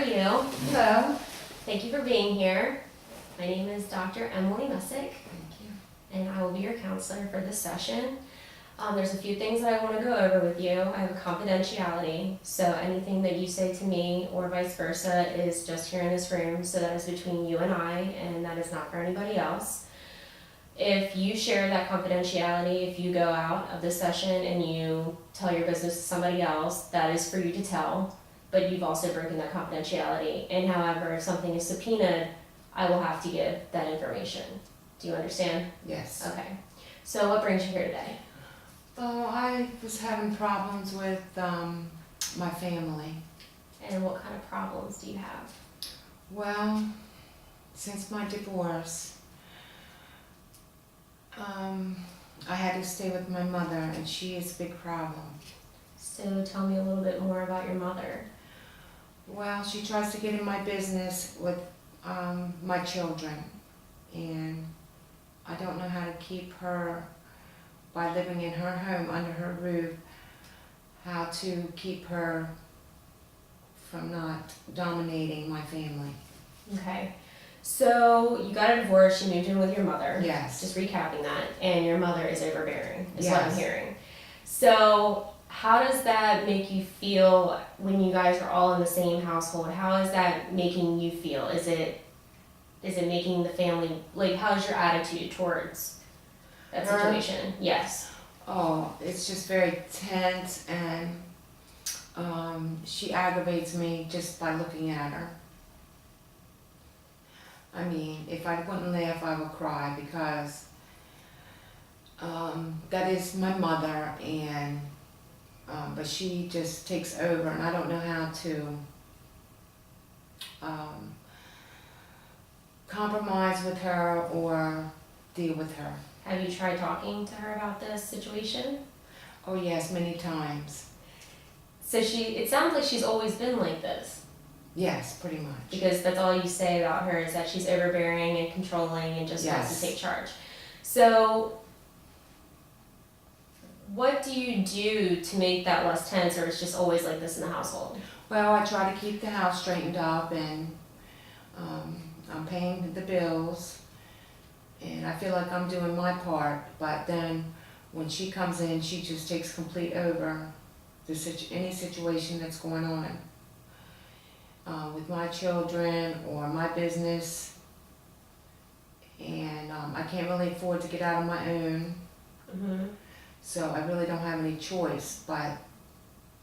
you? Hello. Thank you for being here. My name is Dr. Emily Messick, Thank you. and I will be your counselor for this session. There's a few things that I want to go over with you. I have a confidentiality, so anything that you say to me or vice versa is just here in this room, so that is between you and I, and that is not for anybody else. If you share that confidentiality, if you go out of this session and you tell your business to somebody else, that is for you to tell, but you've also broken that confidentiality. And however, if something is subpoenaed, I will have to give that information. Do you understand? Yes. Okay. So what brings you here today? Oh, I was having problems with my family. And what kind of problems do you have? Well, since my divorce, I had to stay with my mother, and she is a big problem. So tell me a little bit more about your mother. Well, she tries to get in my business with my children, and I don't know how to keep her, by living in her home under her roof, how to keep her from not dominating my family. Okay. So you got a divorce, you moved in with your mother. Yes. Just recapping that. And your mother is overbearing, is what I'm Yes. hearing. So how does that make you feel when you guys are all in the same household? How is that making you feel? Is it making the family, like, how's your attitude towards that Her? situation? Yes. Oh, it's just very tense, and she aggravates me just by looking at her. I mean, if I wouldn't laugh, I would cry, because that is my mother, and but she just takes over, and I don't know how to compromise with her or deal with her. Have you tried talking to her about this situation? Oh yes, many times. So it sounds like she's always been like this, Yes, pretty much. because that's all you say about her is that she's overbearing and controlling and just wants to Yes. take charge. So what do you do to make that less tense, or it's just always like this in the household? Well, I try to keep the house straightened up, and I'm paying the bills, and I feel like I'm doing my part, but then when she comes in, she just takes complete over any situation that's going on with my children or my business, and I can't really afford to get out on my own, Mm-hmm. so I really don't have any choice, but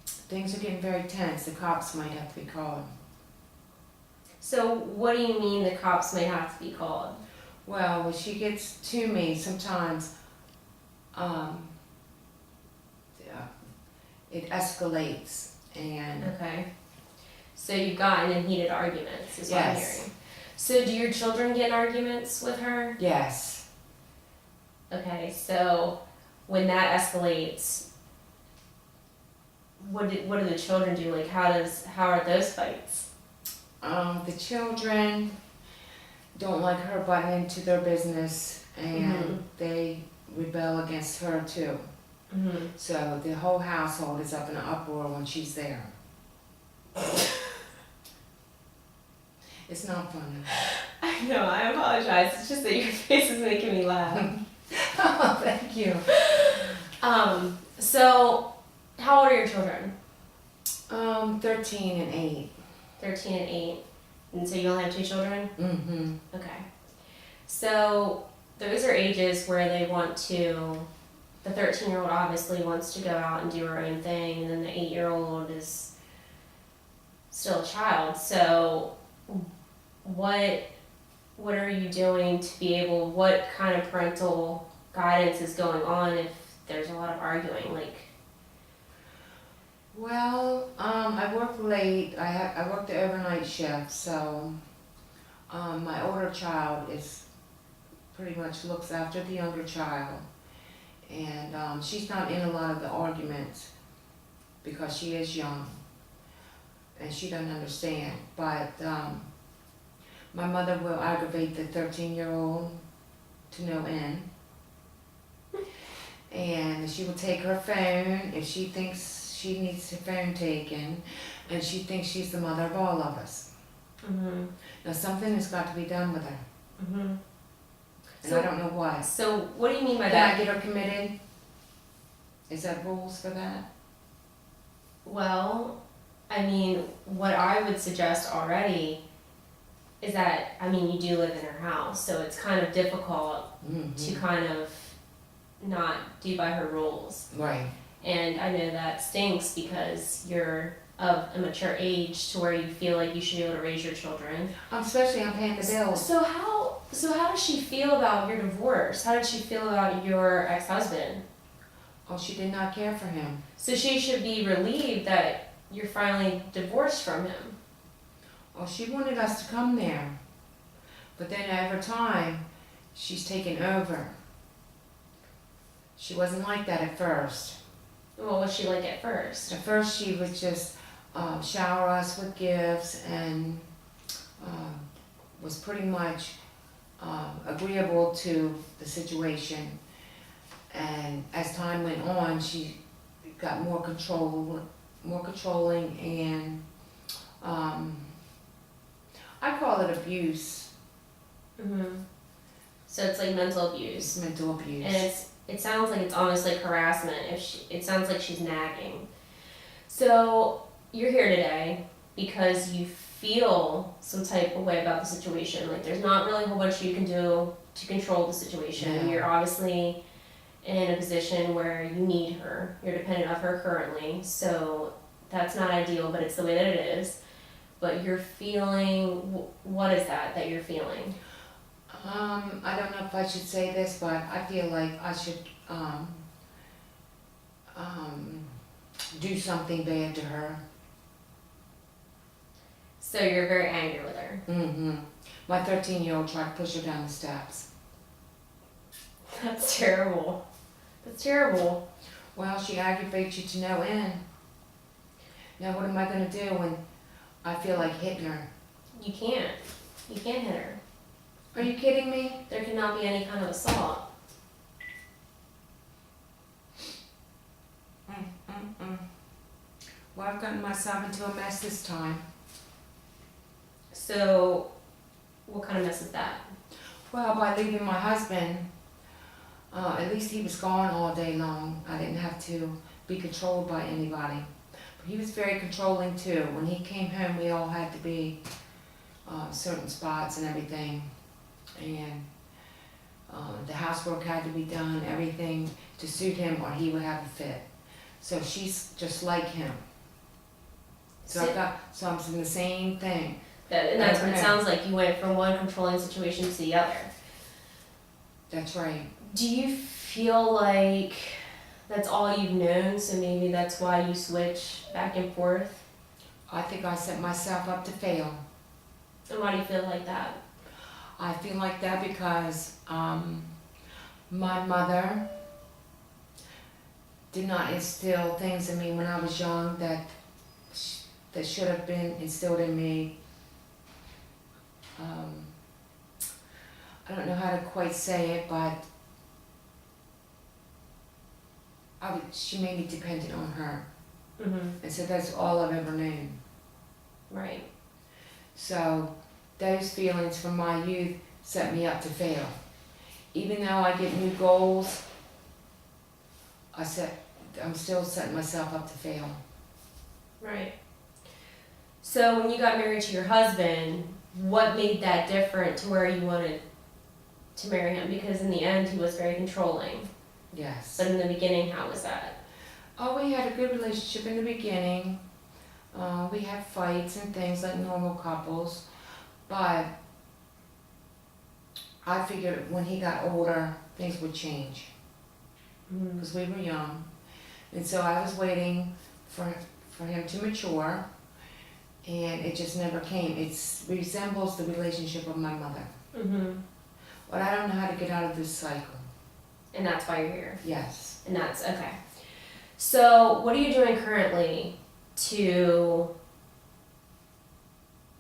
things are getting very tense. The cops might have to be called. So what do you mean the cops might have to be called? Well, when she gets to me, sometimes it escalates, and Okay. So you've gotten in heated arguments, is what I'm Yes. hearing. So do your children get in arguments with her? yes. Okay, so when that escalates, what do the children do? Like, how are those fights? The children don't like her butting into their business, and Mhm. they rebel against her too. Mm-hmm. So the whole household is up in an uproar when she's there. It's not funny. I know, I apologize. It's just that your face is making me laugh. Oh, thank you. So how old are your children? 13 and 8. 13 and 8. And so you only have 2 children? Mm-hmm. Okay. So those are ages where they want to, the 13-year-old obviously wants to go out and do her own thing, and then the 8-year-old is still a child. So what are you doing to be able, what kind of parental guidance is going on if there's a lot of arguing? Like, Well, I work late. I work the overnight shift, so my older child is pretty much looks after the younger child, and she's not in a lot of the arguments because she is young and she doesn't understand. But my mother will aggravate the 13-year-old to no end, and she will take her phone if she thinks she needs her phone taken, and she thinks she's the mother of all of us. Mhm. Now, something has got to be done with her, Mhm. and I don't know what. So what do you mean by Can that? I get her committed? Is that rules for that? Well, I mean, what I would suggest already is that, I mean, you do live in her house, so it's kind of difficult to kind of not do by her rules. Right. And I know that stinks because you're of a mature age to where you feel like you should be able to raise your children. Especially I'm paying the bills. So how does she feel about your divorce? How did she feel about your ex-husband? Oh, she did not care for him. So she should be relieved that you're finally divorced from him. Oh, she wanted us to come there. But then over time, she's taken over. She wasn't like that at first. What was she like at first? At first, she would just shower us with gifts and was pretty much agreeable to the situation. And as time went on, she got more controlling, and I call it abuse. Mhm. So it's like mental abuse. It's mental abuse. And it sounds like it's almost like harassment. It sounds like she's nagging. So you're here today because you feel some type of way about the situation. Like there's not really a whole bunch you can do to control the situation. Yeah. You're obviously in a position where you need her. You're dependent of her currently. So that's not ideal, but it's the way that it is. But you're feeling, what is that you're feeling? I don't know if I should say this, but I feel like I should do something bad to her. So you're very angry with her. My 13-year-old tried to push her down the steps. That's terrible. That's terrible. Well, she aggravates you to no end. Now what am I going to do when I feel like hitting her? You can't. You can't hit her. Are you kidding me? There cannot be any kind of assault. Well, I've gotten myself into a mess this time. So, what kind of mess is that? Well, by leaving my husband, at least he was gone all day long. I didn't have to be controlled by anybody. But he was very controlling too. When he came home, we all had to be certain spots and everything. And the housework had to be done, everything to suit him or he would have a fit. So she's just like him. So I'm saying the same thing. And that's what it sounds like. You went from one controlling situation to the other. That's right. Do you feel like that's all you've known, so maybe that's why you switch back and forth? I think I set myself up to fail. And why do you feel like that? I feel like that because my mother did not instill things in me when I was young that should have been instilled in me. I don't know how to quite say it, but she made me dependent on her. Mm-hmm. And so that's all I've ever known. Right. So those feelings from my youth set me up to fail. Even though I get new goals, I'm still setting myself up to fail. Right. So when you got married to your husband, what made that different to where you wanted to marry him? Because in the end, he was very controlling. Yes. But in the beginning, how was that? Oh, we had a good relationship in the beginning. We had fights and things like normal couples. But I figured when he got older, things would change. Because we were young. And so I was waiting for him to mature. And it just never came. It resembles the relationship of my mother. Mm-hmm. But I don't know how to get out of this cycle. And that's why you're here. Yes. And that's okay. So what are you doing currently to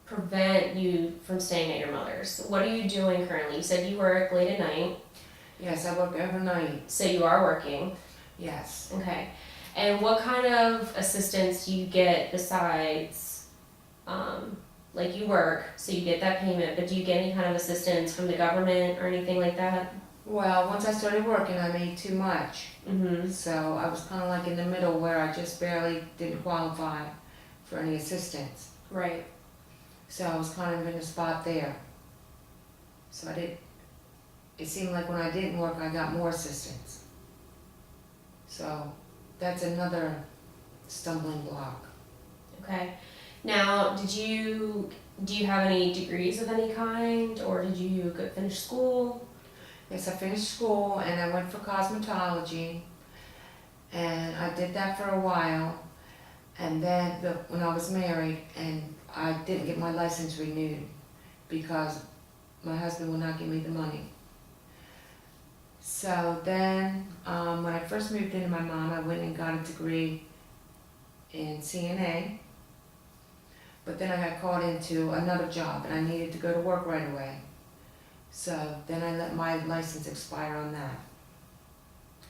prevent you from staying at your mother's? What are you doing currently? You said you work late at night. Yes, I work overnight. So you are working. Yes. Okay. And what kind of assistance do you get besides, like you work, so you get that payment, but do you get any kind of assistance from the government or anything like that? Well, once I started working, I made too much. Mm-hmm. So I was kind of like in the middle where I just barely didn't qualify for any assistance. Right. So I was kind of in a spot there. So it seemed like when I didn't work, I got more assistance. So that's another stumbling block. Okay. Now, do you have any degrees of any kind, or did you go finish school? Yes, I finished school and I went for cosmetology, and I did that for a while. And then when I was married, and I didn't get my license renewed because my husband would not give me the money. So then, when I first moved into my mom, I went and got a degree in CNA. But then I got called into another job and I needed to go to work right away. So then I let my license expire on that.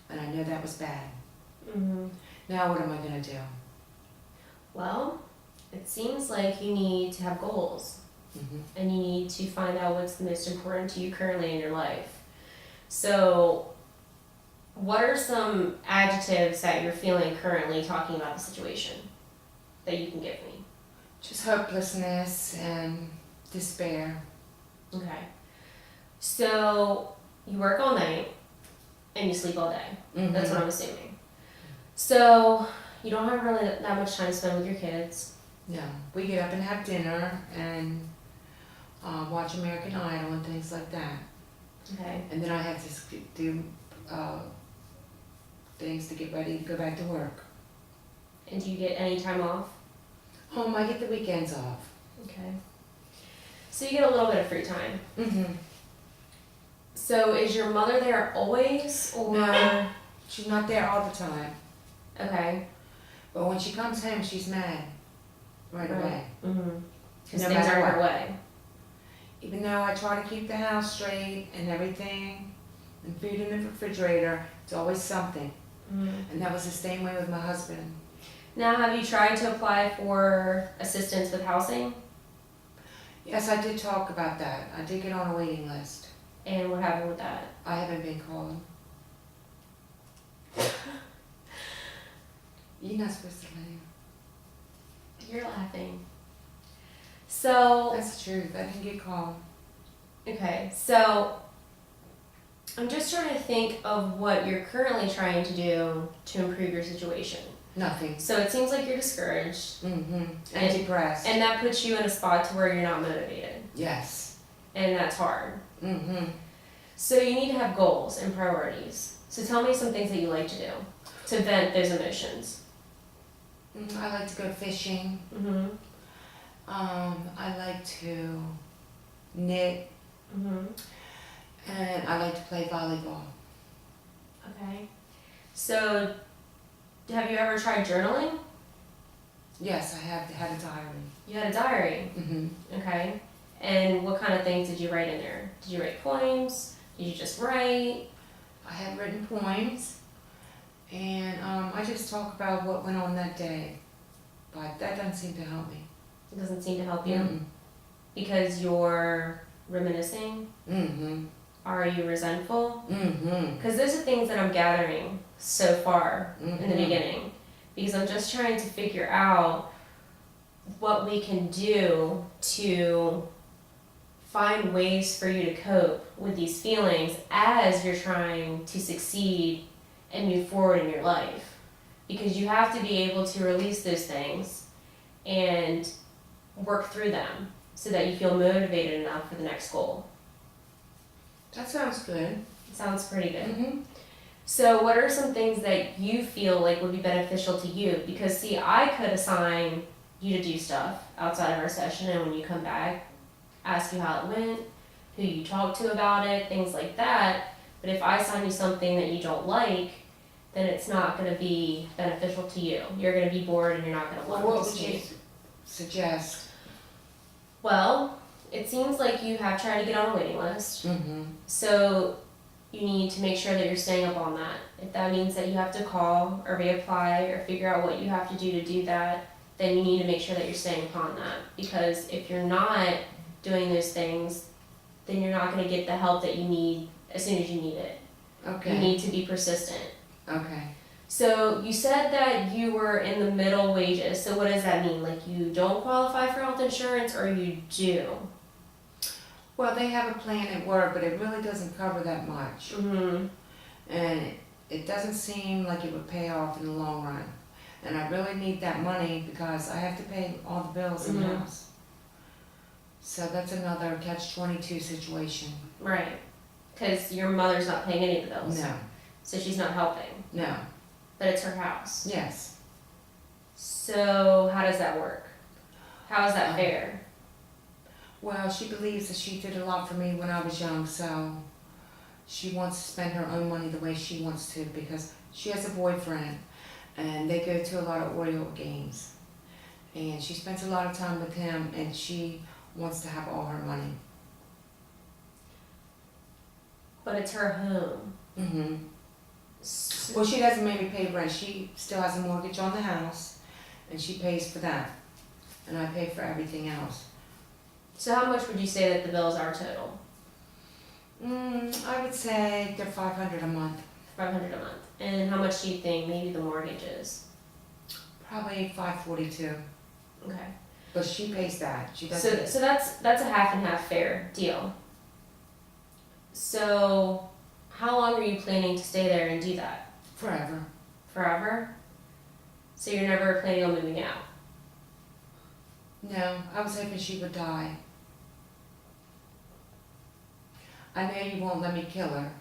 And I know that was bad. Mm-hmm. Now what am I gonna do? Well, it seems like you need to have goals, Mm-hmm. and you need to find out what's the most important to you currently in your life. So, what are some adjectives that you're feeling currently talking about the situation that you can give me? Just hopelessness and despair. Okay. So, you work all night and you sleep all day. Mm-hmm. That's what I'm assuming. So, you don't have really that much time to spend with your kids. No, we get up and have dinner and watch American Idol and things like that. Okay. And then I have to do things to get ready to go back to work. And do you get any time off? I get the weekends off. Okay. So you get a little bit of free time. Mm-hmm. So is your mother there always, or? No, she's not there all the time. Okay. But when she comes home, she's mad right away. Mm-hmm. Because No things matter aren't her what. way. Even though I try to keep the house straight and everything, and food in the refrigerator, it's always something. Mm-hmm. And that was the same way with my husband. Now, have you tried to apply for assistance with housing? Yes, I did talk about that. I did get on a waiting list. And what happened with that? I haven't been called. You're not supposed to laugh. You're laughing. So, That's the truth. I didn't get called. okay, so I'm just trying to think of what you're currently trying to do to improve your situation. Nothing. So it seems like you're discouraged, Mm-hmm. And depressed. and that puts you in a spot to where you're not motivated, Yes. and that's hard. Mm-hmm. So you need to have goals and priorities. So tell me some things that you like to do to vent those emotions. I like to go fishing. Mm-hmm. I like to knit, Mm-hmm. and I like to play volleyball. Okay. So have you ever tried journaling? Yes, I have had a diary. You had a diary. Mm-hmm. Okay. And what kind of things did you write in there? Did you write poems? Did you just write? I have written poems, and I just talk about what went on that day, but that doesn't seem to help me. It doesn't seem to help you Mm-mm. because you're reminiscing. Mm-hmm. Are you resentful? Mm-hmm. Because those are things that I'm gathering so far in the Mhm. beginning. Because I'm just trying to figure out what we can do to find ways for you to cope with these feelings as you're trying to succeed and move forward in your life. Because you have to be able to release those things and work through them so that you feel motivated enough for the next goal. That sounds good. It sounds pretty good. Mm-hmm. So what are some things that you feel like would be beneficial to you? Because see, I could assign you to do stuff outside of our session, and when you come back, ask you how it went, who you talked to about it, things like that. But if I assign you something that you don't like, then it's not going to be beneficial to you. You're going to be bored and you're not going to Well, want what to would you suggest? Well, it seems like you have tried to get on a waiting list. Mm-hmm. So you need to make sure that you're staying up on that. If that means that you have to call or reapply or figure out what you have to do that, then you need to make sure that you're staying upon that. Because if you're not doing those things, then you're not going to get the help that you need as soon as you need it. Okay. You need to be persistent. Okay. So you said that you were in the middle wages. So what does that mean? Like you don't qualify for health insurance or you do? Well, they have a plan at work, but it really doesn't cover that much. Mm-hmm. And it doesn't seem like it would pay off in the long run. And I really need that money because I have to pay all the bills in the Mhm. house. So that's another catch-22 situation. Right. Because your mother's not paying any of the bills. No, So she's not helping. no, But it's her house. yes. So how does that work? How is that fair? Well, she believes that she did a lot for me when I was young, so she wants to spend her own money the way she wants to because she has a boyfriend and they go to a lot of Oriole games. And she spends a lot of time with him and she wants to have all her money. But it's her home. Mm-hmm. So, Well, she doesn't maybe pay rent. She still has a mortgage on the house and she pays for that. And I pay for everything else. so how much would you say that the bills are total? I would say they're $500 a month. $500 a month. And how much do you think maybe the mortgage is? Probably $542. Okay. But she pays that. She So doesn't. so that's a half and half fair deal. So how long are you planning to stay there and do that? Forever. Forever? So you're never planning on moving out? No, I was hoping she would die. I know you won't let me kill her.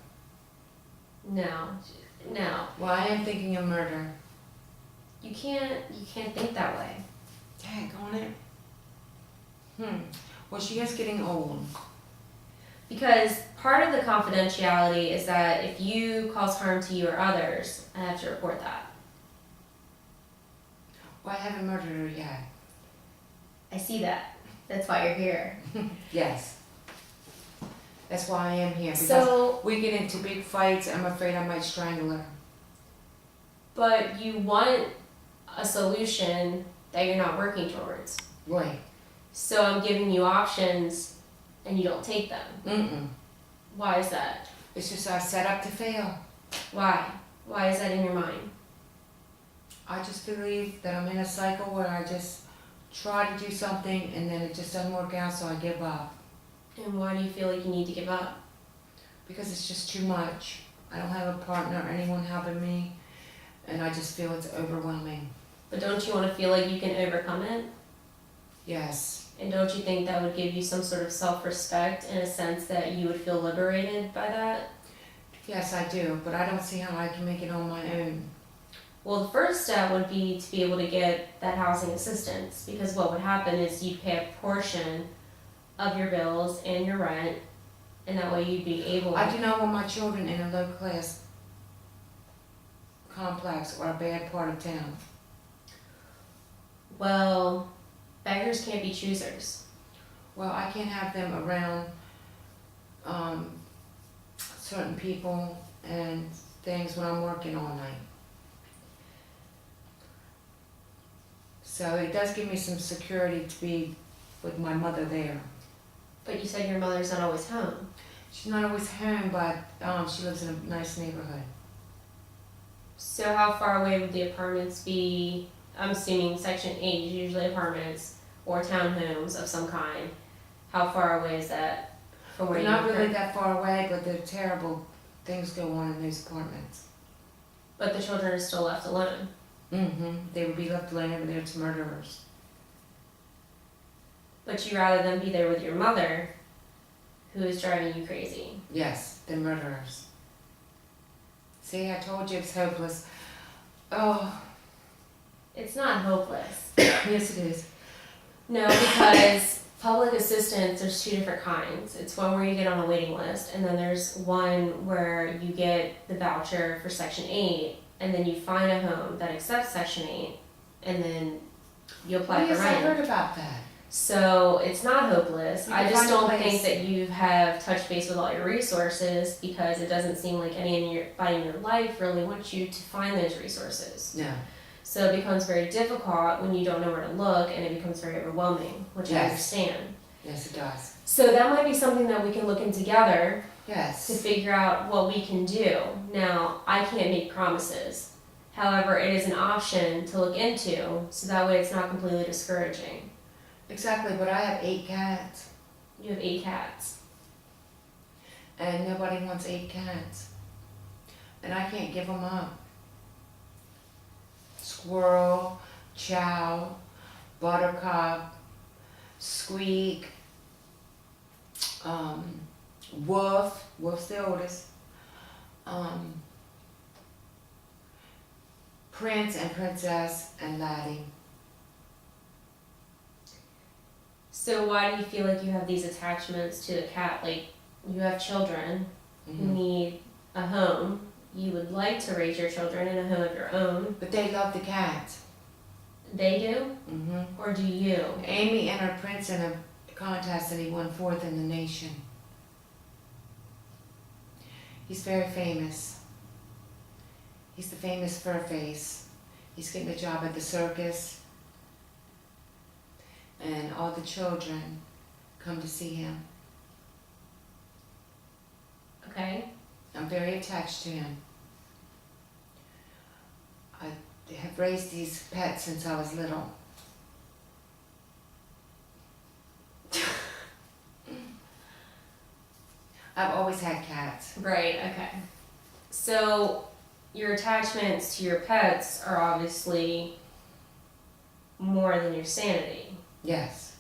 No. No. Well, I am thinking of murder. You can't think that way. Dang on it. Well, she is getting old. Because part of the confidentiality is that if you cause harm to you or others, I have to report that. Well, I haven't murdered her yet. I see that. That's why you're here. Yes. That's why I am here. Because So, we get into big fights. I'm afraid I might strangle her. but you want a solution that you're not working towards. Right. So I'm giving you options and you don't take them. Mm-mm. Why is that? It's just I set up to fail. Why? Why is that in your mind? I just believe that I'm in a cycle where I just try to do something and then it just doesn't work out, so I give up. And why do you feel like you need to give up? Because it's just too much. I don't have a partner or anyone helping me, and I just feel it's overwhelming. But don't you want to feel like you can overcome it? Yes. And don't you think that would give you some sort of self-respect in a sense that you would feel liberated by that? Yes, I do, but I don't see how I can make it on my own. Well, the first step would be to be able to get that housing assistance, because what would happen is you'd pay a portion of your bills and your rent, and that way you'd be able I do not want my children in a low-class complex or a bad part of town. Well, beggars can't be choosers. Well, I can't have them around certain people and things when I'm working all night. So it does give me some security to be with my mother there. But you said your mother's not always home. She's not always home, but she lives in a nice neighborhood. So how far away would the apartments be? I'm assuming Section 8 is usually apartments or townhomes of some kind. How far away is that from where They're you not live? really that far away, but there are terrible things go on in those apartments. But the children are still left alone. They would be left alone over there to murderers. But you rather than be there with your mother, who is driving you crazy. Yes, they're murderers. See, I told you it's hopeless. Oh, It's not hopeless. yes it is. No, because public assistance, there's two different kinds. It's one where you get on a waiting list, and then there's one where you get the voucher for Section 8, and then you find a home that accepts Section 8, and then you apply Oh, for yes, I rent. heard about that. So it's not hopeless. You I can just find a don't place. think that you have touched base with all your resources because it doesn't seem like anybody in your life really wants you to find those resources. No. So it becomes very difficult when you don't know where to look, and it becomes very overwhelming, which I Yes. understand. Yes, it does. So that might be something that we can look in together to Yes. figure out what we can do. Now, I can't make promises. However, it is an option to look into, so that way it's not completely discouraging. Exactly, but I have 8 cats, You have 8 cats. and nobody wants 8 cats. And I can't give them up. Squirrel, Chow, Buttercup, Squeak, Wolf's the oldest, Prince and Princess, and Laddie. So why do you feel like you have these attachments to the cat? Like, you have children who Mhm. need a home. You would like to raise your children in a home of your own. But they love the cats. They do? Hmm. Or do you? Amy entered Prince in a contest and he won 4th in the nation. He's very famous. He's the famous fur face. He's getting a job at the circus. And all the children come to see him. Okay. I'm very attached to him. I have raised these pets since I was little. I've always had cats. Right, okay. So your attachments to your pets are obviously more than your sanity. Yes.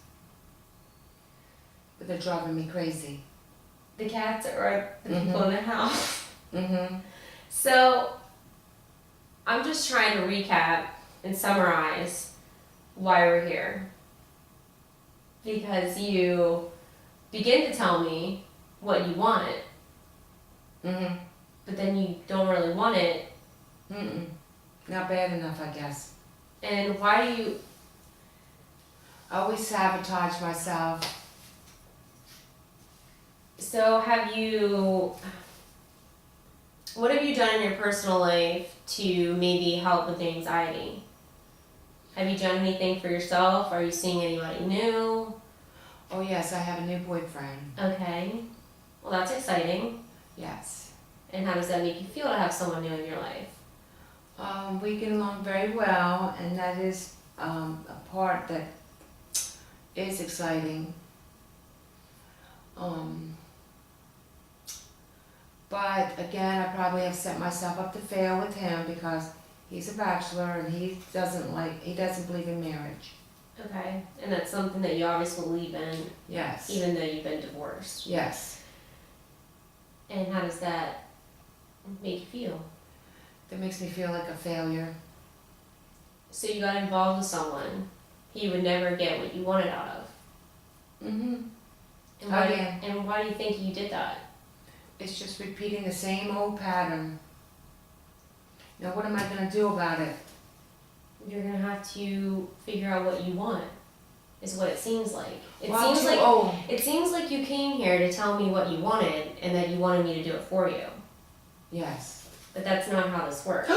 But they're driving me crazy. The cats are the people in the house. Mm-hmm. So I'm just trying to recap and summarize why we're here. Because you begin to tell me what you want, Mm-hmm. but then you don't really want it. Mm-mm. Not bad enough, I guess. And why do you, I always sabotage myself. so what have you done in your personal life to maybe help with anxiety? Have you done anything for yourself? Are you seeing anybody new? Oh yes, I have a new boyfriend. Okay. Well, that's exciting. Yes. And how does that make you feel to have someone new in your life? We get along very well, and that is a part that is exciting. But again, I probably have set myself up to fail with him because he's a bachelor and he doesn't believe in marriage. Okay. And that's something that you obviously believe in, Yes. even though you've been divorced. Yes. And how does that make you feel? That makes me feel like a failure. So you got involved with someone you would never get what you wanted out of. Mm-hmm. And why, Again. and why do you think you did that? It's just repeating the same old pattern. Now what am I going to do about it? You're gonna have to figure out what you want, is what it seems like. Well, I'm too old. It seems like you came here to tell me what you wanted and that you wanted me to do it for you. Yes. But that's not how this works.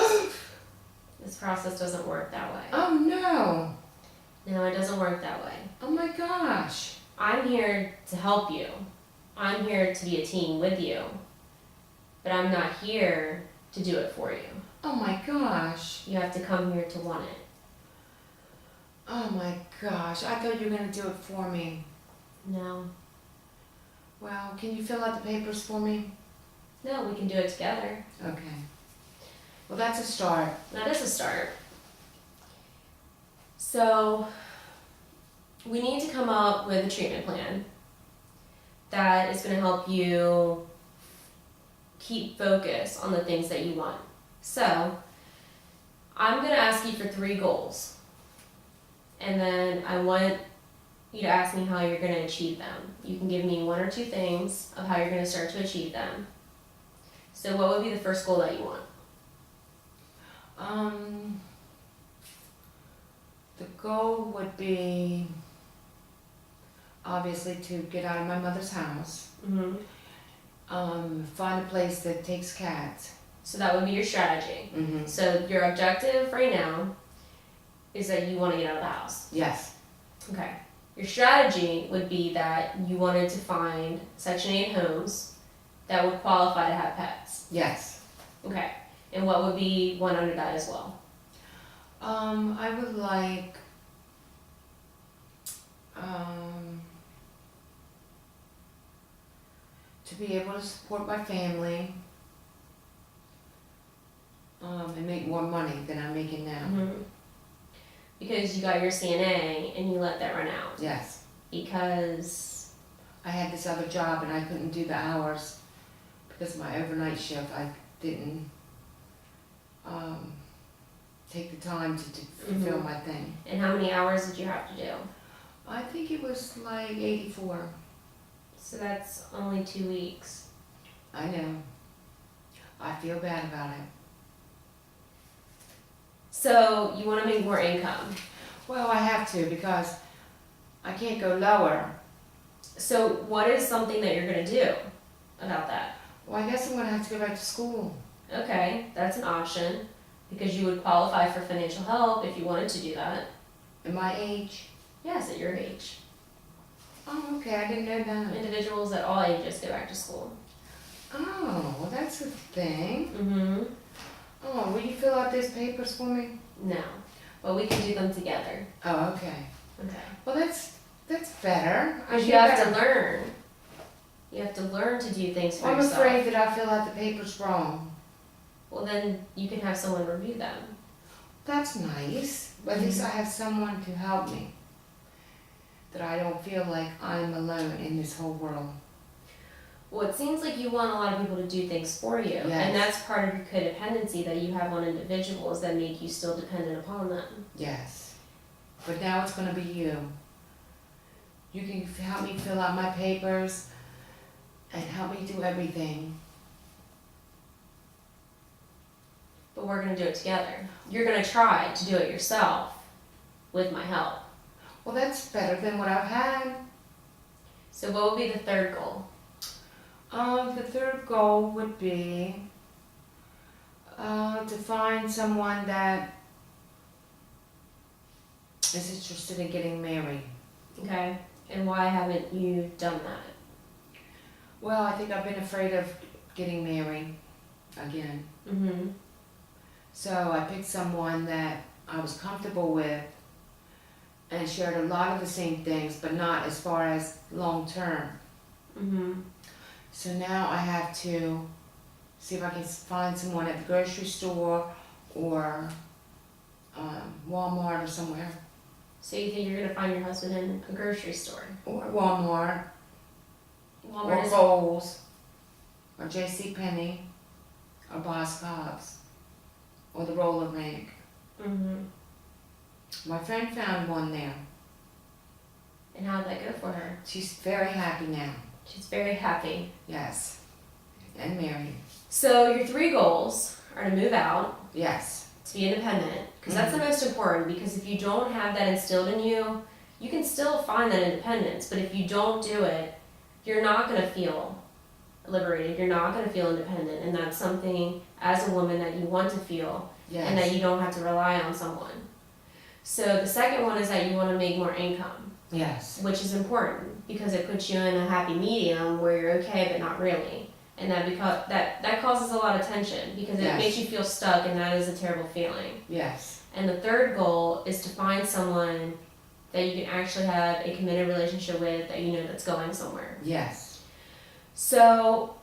This process doesn't work that way. Oh no. No, it doesn't work that way. Oh my gosh. I'm here to help you. I'm here to be a team with you. But I'm not here to do it for you. Oh my gosh. You have to come here to want it. Oh my gosh. I thought you were going to do it for me. No. Well, can you fill out the papers for me? No, we can do it together. Okay. Well, that's a start. That is a start. So, we need to come up with a treatment plan that is going to help you keep focus on the things that you want. So, I'm going to ask you for 3 goals. And then I want you to ask me how you're going to achieve them. You can give me 1 or 2 things of how you're going to start to achieve them. So, what would be the first goal that you want? The goal would be obviously to get out of my mother's house. Hmm. Find a place that takes cats. So that would be your strategy. Mm-hmm. So your objective right now is that you want to get out of the house. Yes. Okay. Your strategy would be that you wanted to find Section 8 homes that would qualify to have pets. Yes. Okay. And what would be one under that as well? I would like, to be able to support my family, and make more money than I'm making now. Mm-hmm. Because you got your CNA and you let that run out. Yes. Because I had this other job and I couldn't do the hours because of my overnight shift. I didn't take the time to fulfill Mhm. my thing. And how many hours did you have to do? I think it was like 84. So that's only 2 weeks. I know. I feel bad about it. So you want to make more income. Well, I have to because I can't go lower. So what is something that you're going to do about that? Well, I guess I'm going to have to go back to school. Okay, that's an option because you would qualify for financial help if you wanted to do that. At my age. Yes, at your age. Oh, okay. I didn't know that. Individuals at all ages go back to school. Oh, well, that's a thing. Mm-hmm. Oh, will you fill out these papers for me? No, but we can do them together. Oh, okay. Okay. Well, that's better. Because you feel have better. to learn. You have to learn to do things for I'm yourself. afraid that I fill out the papers wrong. Well, then you can have someone review them. That's nice. But at least I have someone to help me. That I don't feel like I'm alone in this whole world. Well, it seems like you want a lot of people to do things for you. Yes. And that's part of your codependency that you have on individuals that make you still dependent upon them. Yes. But now it's going to be you. You can help me fill out my papers and help me do everything. But we're going to do it together. You're going to try to do it yourself with my help. Well, that's better than what I've had. So what would be the third goal? The third goal would be to find someone that is interested in getting married. Okay. And why haven't you done that? Well, I think I've been afraid of getting married again. Mm-hmm. So I picked someone that I was comfortable with and shared a lot of the same things, but not as far as long term. Mm-hmm. So now I have to see if I can find someone at the grocery store or Walmart or somewhere. So you think you're going to find your husband in a grocery store? Or Walmart, Walmart or is... Kohl's, or JCPenney, or Boscov's, or the Roller Rink. Mm-hmm. My friend found one there. And how'd that go for her? She's very happy now. She's very happy. Yes. And married. So your 3 goals are to move out, Yes. to be independent, because that's the most important, because if you don't have that instilled in you, you can still find that independence, but if you don't do it, you're not going to feel liberated, you're not going to feel independent, and that's something as a woman that you want to feel, Yes. and that you don't have to rely on someone. So the second one is that you want to make more income, Yes. which is important, because it puts you in a happy medium where you're okay but not really. And that causes a lot of tension because it Yes. makes you feel stuck, and that is a terrible feeling. Yes. And the third goal is to find someone that you can actually have a committed relationship with, that you know that's going somewhere. Yes. So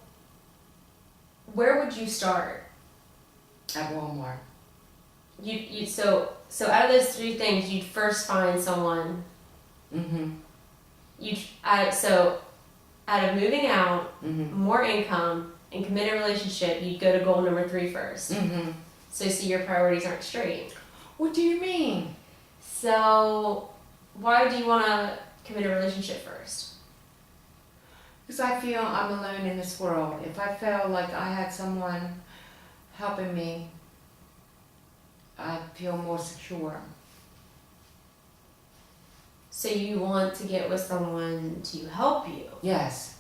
where would you start? At Walmart. So out of those 3 things, you'd first find someone. Mm-hmm. So out of moving out, Mm-hmm. more income, and committed relationship, you'd go to goal number 3 first. Mm-hmm. So see, your priorities aren't straight. What do you mean? So why do you want to commit a relationship first? Because I feel I'm alone in this world. If I felt like I had someone helping me, I'd feel more secure. So you want to get with someone to help you. Yes.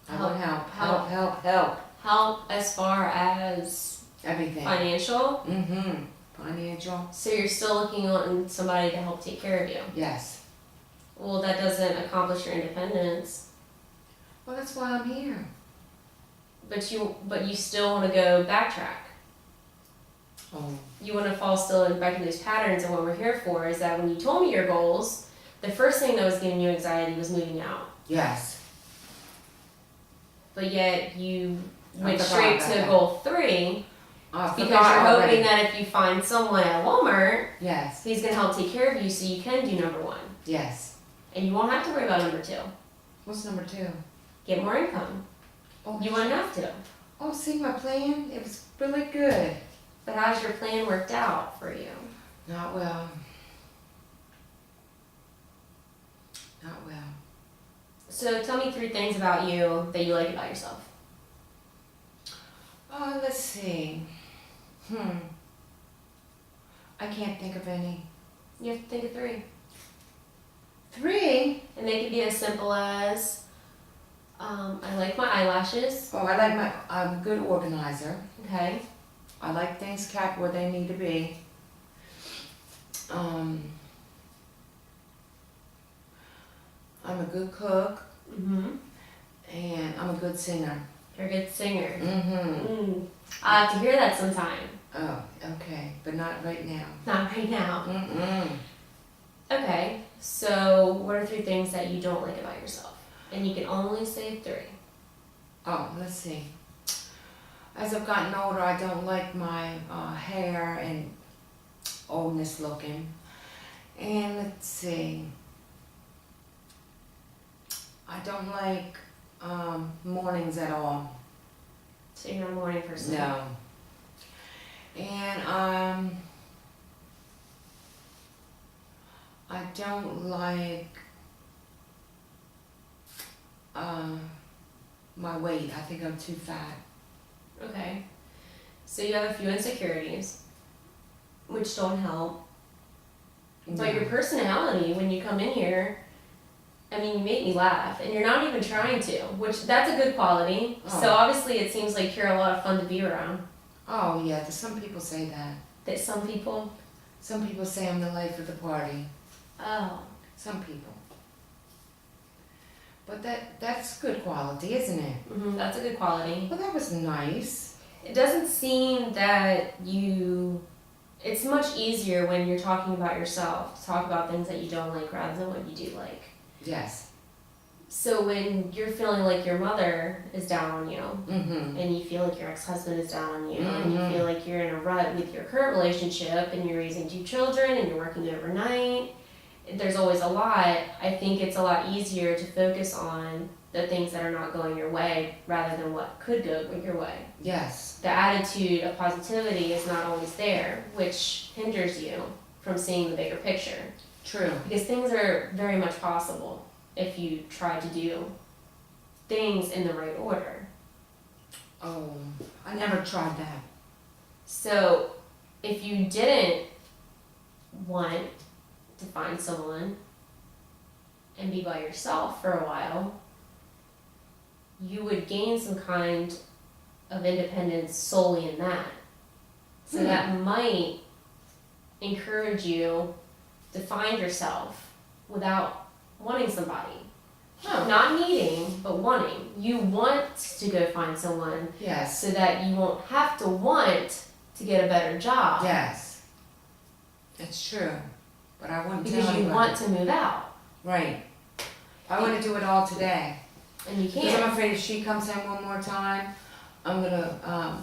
I want help. Help. Help. Help as far as Everything. financial. Mm-hmm. Financial. So you're still looking on somebody to help take care of you. Yes. Well, that doesn't accomplish your independence. Well, that's why I'm here. But you still want to go backtrack. Oh. You want to fall still back in those patterns, and what we're here for is that when you told me your goals, the first thing that was giving you anxiety was moving out. Yes. But yet you went forgot straight about to that. goal 3 I because forgot you're hoping already. that if you find someone at Walmart, Yes. he's going to help take care of you so you can do number 1. Yes. And you won't have to worry about number 2. What's number 2? Get more income. Oh, You wouldn't have to. Oh, see my plan? It was really good. But how's your plan worked out for you? Not well. Not well. So tell me 3 things about you that you like about yourself. Oh, let's see. I can't think of any. You have to think of 3. 3? And they could be as simple as, I like my eyelashes. Oh, I'm a good organizer. Okay. I like things kept where they need to be. I'm a good cook, Mm-hmm. and I'm a good singer. You're a good singer. Mm-hmm. I'll have to hear that sometime. Oh, okay, but not right now. Not right now. Mm-mm. Okay, so what are 3 things that you don't like about yourself? And you can only say 3. Oh, let's see. As I've gotten older, I don't like my hair and oldness looking. And let's see. I don't like mornings at all. So you're not a morning person. No. And I don't like my weight. I think I'm too fat. Okay. So you have a few insecurities, which don't help. But your personality, when you come in here, I mean, you make me laugh, and you're not even trying to, which that's a good quality. Oh. So obviously it seems like you're a lot of fun to be around. Oh yeah, some people say that. That some people, Some people say I'm the life of the party. oh, Some people. But that's good quality, isn't it? that's a good quality. Well, that was nice. It doesn't seem that it's much easier when you're talking about yourself to talk about things that you don't like rather than what you do like. Yes. So when you're feeling like your mother is down on you, Mm-hmm. and you feel like your ex-husband is down on you, and you Mhm. feel like you're in a rut with your current relationship, and you're raising 2 children, and you're working overnight, there's always a lot. I think it's a lot easier to focus on the things that are not going your way rather than what could go your way. Yes. The attitude of positivity is not always there, which hinders you from seeing the bigger picture. True. Because things are very much possible if you try to do things in the right order. Oh, I never tried that. So if you didn't want to find someone and be by yourself for a while, you would gain some kind of independence solely in that. So that might encourage you to find yourself without wanting somebody. Oh. Not needing, but wanting. You want to go find someone Yes. so that you won't have to want to get a better job. Yes. It's true. But I wouldn't tell Because you anyone. want to move out. Right. I want to do it all today. And you Because I'm can't. afraid if she comes in one more time, I'm gonna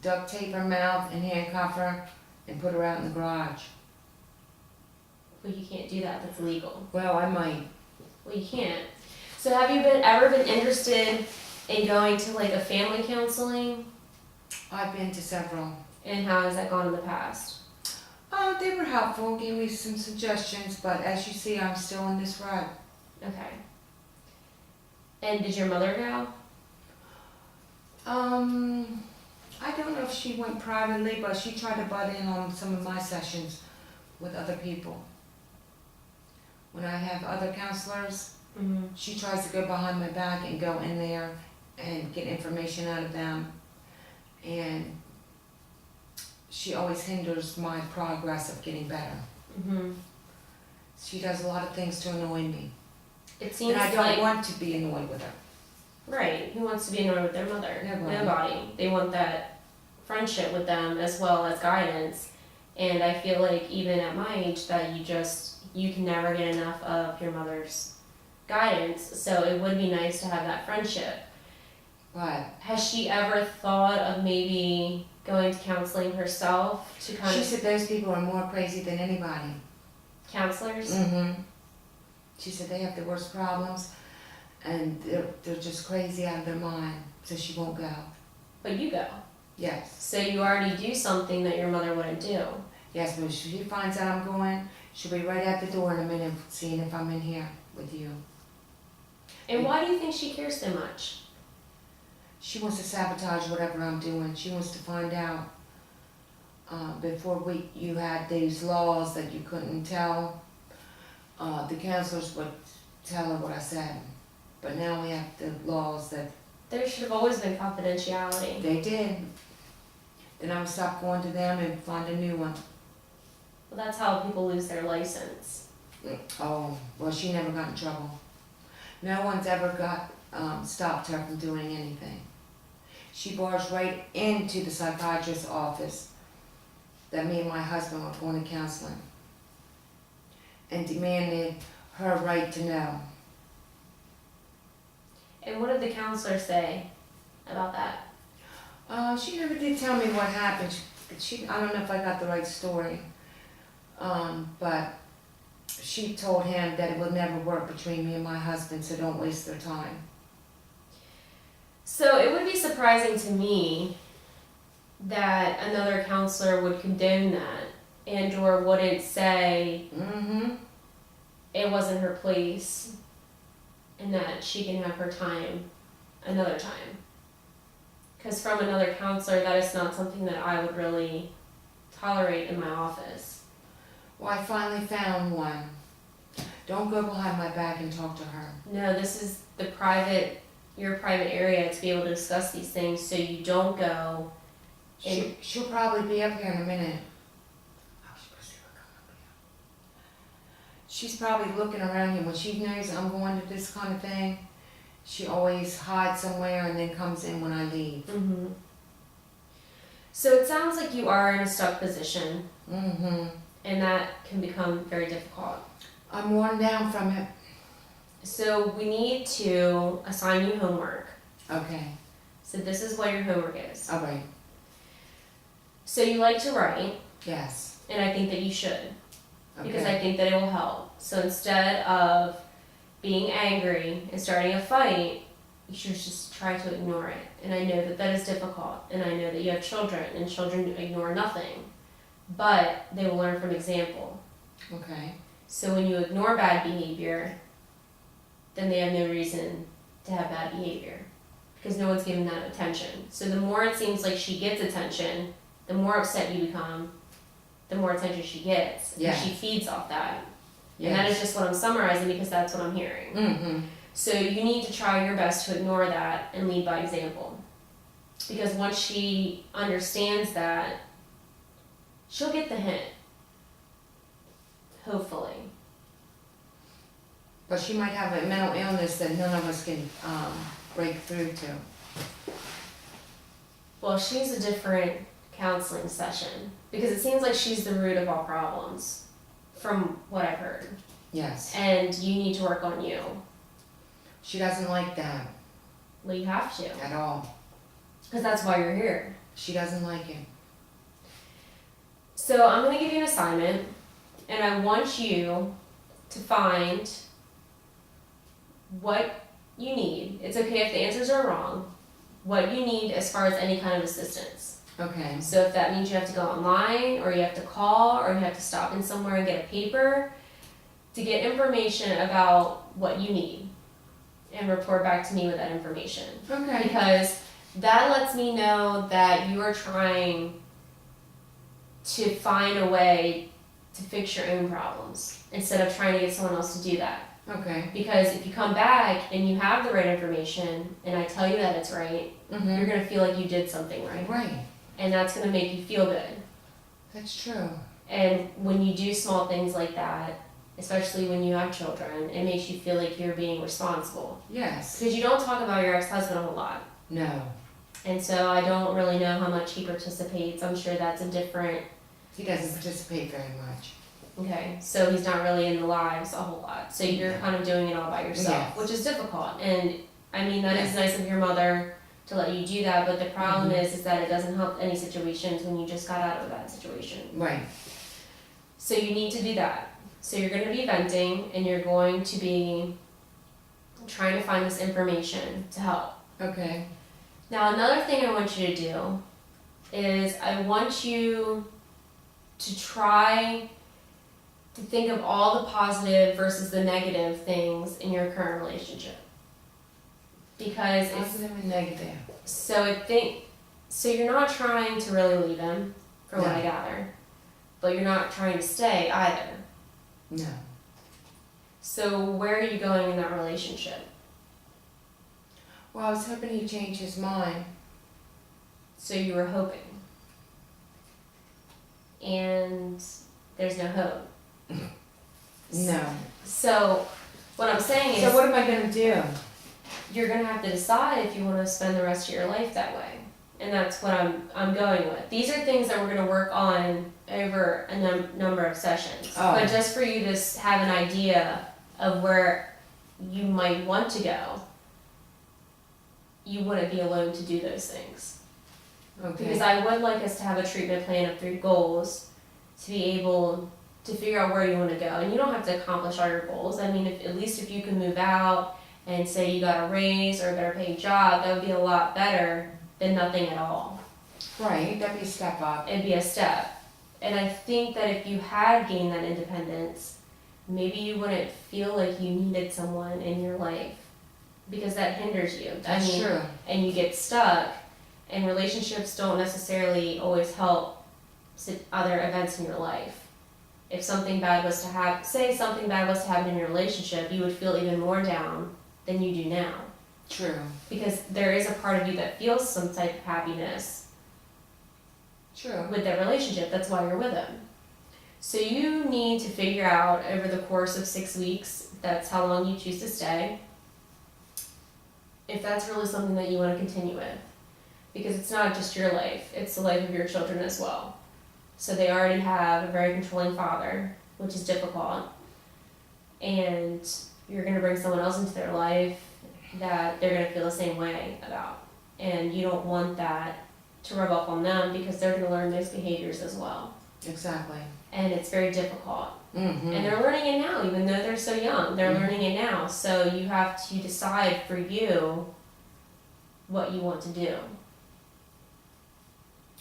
duct tape her mouth and handcuff her and put her out in the garage. Well, you can't do that. That's illegal. Well, I might. Well, you can't. So have you ever been interested in going to like a family counseling? I've been to several. And how has that gone in the past? They were helpful, gave me some suggestions, but as you see, I'm still in this rut. Okay. And did your mother go? I don't know if she went privately, but she tried to butt in on some of my sessions with other people. when I have other counselors, Mm-hmm. she tries to go behind my back and go in there and get information out of them. And she always hinders my progress of getting better. Mm-hmm. She does a lot of things to annoy me. It seems And I don't like want to be annoyed with her. right. Who wants to be annoyed with their mother? Nobody. Nobody. They want that friendship with them as well as guidance. And I feel like even at my age that you can never get enough of your mother's guidance. So it would be nice to have that friendship. But Has she ever thought of maybe going to counseling herself to kind she of said those people are more crazy than anybody. counselors? Mm-hmm. She said they have the worst problems and they're just crazy out of their mind, so she won't go. But you go. Yes. So you already do something that your mother wouldn't do. Yes, but if she finds out I'm going, she'll be right at the door in a minute seeing if I'm in here with you. And why do you think she cares so much? She wants to sabotage whatever I'm doing. She wants to find out before you had these laws that you couldn't tell. The counselors would tell her what I said. But now we have the laws that There should have always been confidentiality. they did. Then I would stop going to them and find a new one. Well, that's how people lose their license. Oh, well, she never got in trouble. No one's ever stopped her from doing anything. She barged right into the psychiatrist's office that me and my husband were going to counseling and demanded her right to know. And what did the counselor say about that? She never did tell me what happened. I don't know if I got the right story. But she told him that it would never work between me and my husband, so don't waste their time. So it would be surprising to me that another counselor would condone that and or wouldn't say Mm-hmm. it wasn't her place and that she can have her time another time. Because from another counselor, that is not something that I would really tolerate in my office. Well, I finally found one. Don't go behind my back and talk to her. No, this is your private area to be able to discuss these things so you don't go. She'll probably be up here in a minute. I was supposed to come up here. She's probably looking around here. When she knows I'm going to this kind of thing, she always hides somewhere and then comes in when I leave. Mm-hmm. So it sounds like you are in a stuck position, Mm-hmm. and that can become very difficult. I'm worn down from it. So we need to assign you homework. Okay. So this is what your homework is. All right. So you like to write, Yes. and I think that you should, Okay. because I think that it will help. So instead of being angry and starting a fight, you should just try to ignore it. And I know that that is difficult, and I know that you have children, and children ignore nothing, but they will learn from example. Okay. So when you ignore bad behavior, then they have no reason to have bad behavior, because no one's giving that attention. So the more it seems like she gets attention, the more upset you become, the more attention she gets. Yeah. And she feeds off that. Yes. And that is just what I'm summarizing because that's what I'm hearing. Mm-hmm. So you need to try your best to ignore that and lead by example. Because once she understands that, she'll get the hint. Hopefully. But she might have a mental illness that none of us can break through to. Well, she needs a different counseling session because it seems like she's the root of all problems from what I've heard. Yes. And you need to work on you. She doesn't like that Well, you have to at all. because that's why you're here. She doesn't like it. So I'm going to give you an assignment and I want you to find what you need. It's okay if the answers are wrong. What you need as far as any kind of assistance. Okay. So if that means you have to go online or you have to call or you have to stop in somewhere and get a paper to get information about what you need and report back to me with that information. Okay. Because that lets me know that you are trying to find a way to fix your own problems instead of trying to get someone else to do that. Okay. Because if you come back and you have the right information and I tell you that it's right, you're Mm-hmm. going to feel like you did something right. Right. And that's going to make you feel good. That's true. And when you do small things like that, especially when you have children, it makes you feel like you're being responsible. Yes. Because you don't talk about your ex-husband a whole lot. No. And so I don't really know how much he participates. I'm sure that's a different, He doesn't participate very much. okay, so he's not really in the lives a whole lot. So you're Yeah. kind of doing it all by yourself, Yes. which is difficult. And I mean, that is Yes. nice of your mother to let you do that, but the problem Mhm. is that it doesn't help any situations when you just got out of that situation. Right. So you need to do that. So you're going to be venting and you're going to be trying to find this information to help. Okay. Now, another thing I want you to do is I want you to try to think of all the positive versus the negative things in your current relationship. Because it's Positive and negative. so you're not trying to really leave him, from what No. I gather, but you're not trying to stay either. No. So where are you going in that relationship? Well, I was hoping he'd change his mind. So you were hoping. And there's no hope. No. So what I'm saying is So what am I gonna do? you're gonna have to decide if you want to spend the rest of your life that way. And that's what I'm going with. These are things that we're gonna work on over a number of sessions. Oh. But just for you to have an idea of where you might want to go, you wouldn't be alone to do those things. Because Okay. I would like us to have a treatment plan of 3 goals to be able to figure out where you want to go. And you don't have to accomplish all your goals. I mean, at least if you can move out and say you got a raise or a better paying job, that would be a lot better than nothing at all. Right, that'd be a step up. It'd be a step. And I think that if you had gained that independence, maybe you wouldn't feel like you needed someone in your life because that hinders you. That's true. And you get stuck, and relationships don't necessarily always help other events in your life. If something bad was to happen, say something bad was to happen in your relationship, you would feel even more down than you do now. True. Because there is a part of you that feels some type of happiness True. with that relationship. That's why you're with him. So you need to figure out over the course of 6 weeks, that's how long you choose to stay, if that's really something that you want to continue with. Because it's not just your life, it's the life of your children as well. So they already have a very controlling father, which is difficult. And you're going to bring someone else into their life that they're going to feel the same way about. And you don't want that to rub off on them because they're going to learn those behaviors as well. Exactly. And it's very difficult. Mm-hmm. And they're learning it now, even though they're so young. They're Mhm. learning it now. So you have to decide for you what you want to do.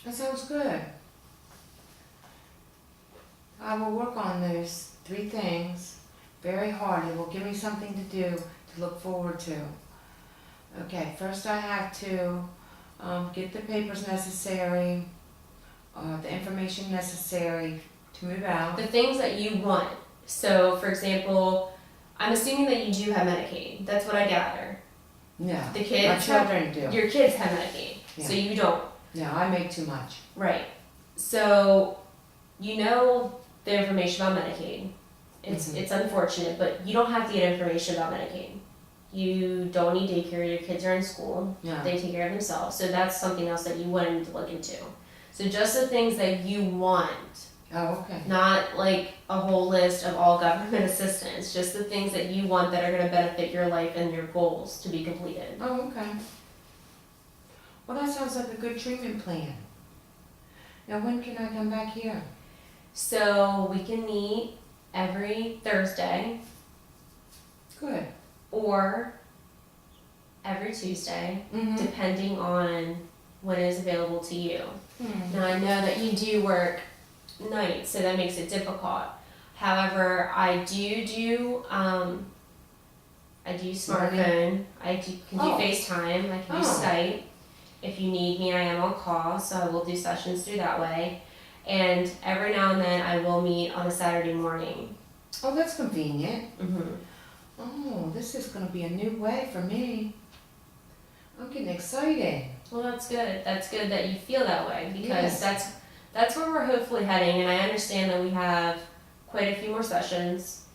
That sounds good. I will work on those 3 things very hard. It will give me something to do, to look forward to. Okay, first I have to get the papers necessary, the information necessary to move out. The things that you want. So, for example, I'm assuming that you do have Medicaid. That's what I gather. No, The my kids children do. your kids have Medicaid. So Yeah. you don't. No, I make too much. Right. So you know the information about Medicaid. It's Mhm. it's unfortunate, but you don't have to get information about Medicaid. You don't need daycare, your kids are in school. No. They take care of themselves. So that's something else that you wouldn't need to look into. So just the things that you want, Oh, okay. not like a whole list of all government assistance, just the things that you want that are going to benefit your life and your goals to be completed. Oh, okay. Well, that sounds like a good treatment plan. Now, when can I come back here? So we can meet every Thursday Good. or every Tuesday, Mm-hmm. depending on when it is available to you. Now I know that you do work nights, so that makes it difficult. However, I do smartphone. Can do Oh. FaceTime. I can do Oh. Skype. If you need me, I am on call, so I will do sessions through that way. And every now and then I I will meet on a Saturday morning. Oh, that's convenient. Hmm. Oh, this is gonna be a new way for me. I'm getting excited. Well, that's good. That's good that you feel that way, because Yes. that's where we're hopefully heading. And I understand that we have quite a few more sessions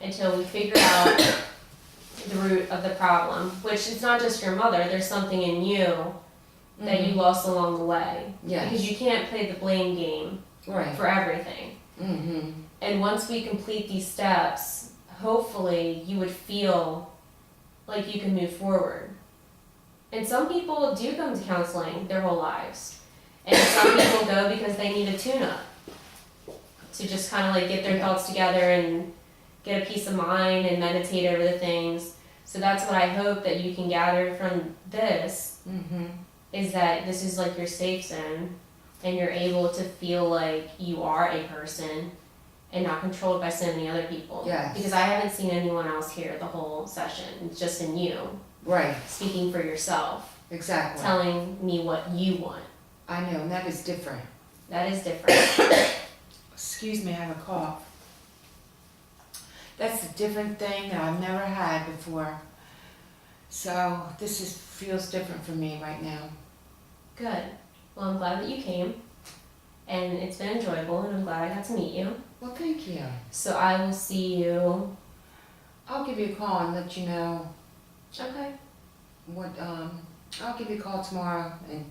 until we figure out the root of the problem, which is not just your mother. There's something in you that you lost along the way. Yes. Because you can't play the blame game Right. for everything. Mm-hmm. And once we complete these steps, hopefully you would feel like you can move forward. And some people do come to counseling their whole lives. And some people go because they need a tune-up to just kind of like get their Yeah. thoughts together and get a peace of mind and meditate over the things. So that's what I hope that you can gather from this, Mm-hmm. is that this is like your safe zone and you're able to feel like you are a person and not controlled by so many other people. Yes. Because I haven't seen anyone else here the whole session. It's just in you, Right. speaking for yourself, Exactly. telling me what you want. I know, and that is different. That is different. Excuse me, I have a cough. That's a different thing that I've never had before. So this feels different for me right now. Good. Well, I'm glad that you came. And it's been enjoyable, and I'm glad I got to meet you. Well, thank you. So I will see you. I'll give you a call and let you know Okay. what, I'll give you a call tomorrow and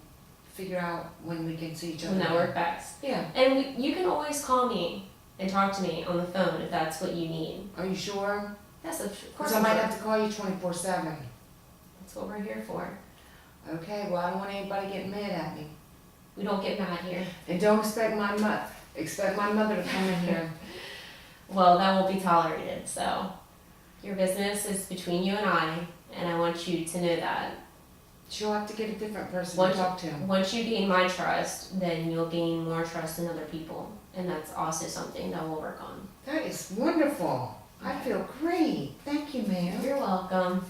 figure out when we can see each other. When that works best. Yeah. And you can always call me and talk to me on the phone if that's what you need. Are you sure? Yes, of course. Because I might have to call you 24/7. That's what we're here for. Okay, well, I don't want anybody getting mad at me. We don't get mad here. And don't expect my mother to come in here. Well, that won't be tolerated. So your business is between you and I want you to know that. She'll have to get a different person Once- to talk to. Once you gain my trust, then you'll gain more trust in other people. And that's also something that we'll work on. That is wonderful. I feel great. Thank you, ma'am. You're welcome.